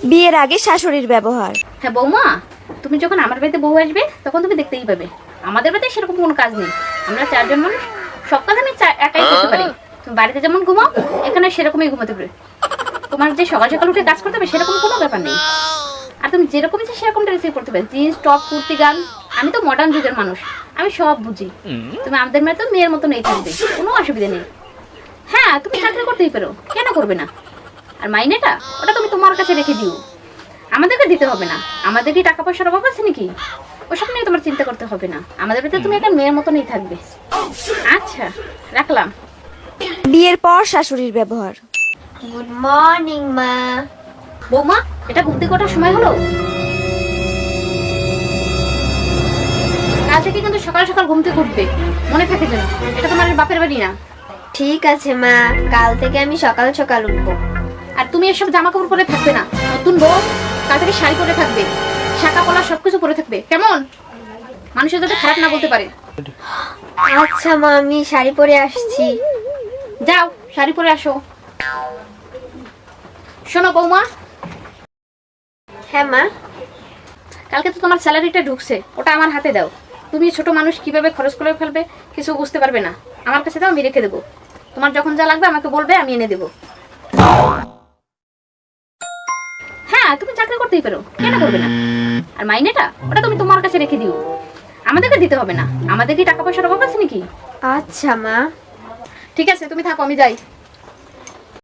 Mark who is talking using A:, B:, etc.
A: বিয়ের আগে শাশুড়ির ব্যবহার।
B: হ্যাঁ বৌমা, তুমি যখন আমার বাড়িতে বউ আসবে তখন তুমি দেখতেই পাবে। আমাদের বাড়িতে সেরকম কোনো কাজ নেই। আমরা 4 জন মানুষ, সব কাজ আমি একাই করতে পারি। তুমি বাড়িতে যেমন ঘুমাও, এখানে সেরকমই ঘুমাতে পারে। তোমার যে সকাল সকাল উঠে কাজ করতে হবে সেরকম কোনো ব্যাপার নেই। আর তুমি যেরকম ইচ্ছে সেরকম ড্রেসই করতে পারবে, জিন্স টপ কুর্তি গান। আমি তো মডার্ন যুগের মানুষ, আমি সব বুঝি। তুমি আমাদের মেয়ে তো মেয়ের মতো নেই, থাকবে, কোনো অসুবিধা নেই। হ্যাঁ, তুমি চাকরি করতেই পারো, কেন করবে না? আর মাইনেটা ওটা তুমি তোমার কাছে রেখে দিও, আমাদেরকে দিতে হবে না। আমাদের কি টাকা পয়সার অভাব আছে নাকি? ওসব নিয়ে তোমার চিন্তা করতে হবে না। আমাদের বাড়িতে তুমি একটা মেয়ের মতনই থাকবে। আচ্ছা, রাখলাম।
A: বিয়ের পর শাশুড়ির ব্যবহার।
C: গুড মর্নিং মা।
B: বৌমা, এটা ঘুম থেকে ওঠার সময় হলো? কাল থেকে কিন্তু সকাল সকাল ঘুম থেকে উঠবে, মনে থাকে যেন। এটা তোমার বাপের বাড়ি না।
C: ঠিক আছে মা, কাল থেকে আমি সকাল সকাল উঠবো।
B: আর তুমি এসব জামা কাপড় পরে থাকবে না। নতুন বউ, কাল থেকে শাড়ি পরে থাকবে, শাঁকা পলা সবকিছু পরে থাকবে, কেমন? মানুষের যাতে খারাপ না বলতে পারে।
C: আচ্ছা মা, আমি শাড়ি পরে আসছি।
B: যাও, শাড়ি পরে আসো। শোনো বৌমা,
C: হ্যাঁ মা।
B: কালকে তো তোমার স্যালারিটা ঢুকছে, ওটা আমার হাতে দাও। তুমি ছোট মানুষ, কিভাবে খরচ করে ফেলবে কিছু বুঝতে পারবে না। আমার কাছে দাও, আমি রেখে দেবো। তোমার যখন যা লাগবে আমাকে বলবে, আমি এনে দেবো। হ্যাঁ, তুমি চাকরি করতেই পারো, কেন করবে না? আর মাইনেটা ওটা তুমি তোমার কাছে রেখে দিও, আমাদেরকে দিতে হবে না। আমাদের কি টাকা পয়সার অভাব আছে নাকি?
C: আচ্ছা মা।
B: ঠিক আছে, তুমি থাকো, আমি যাই।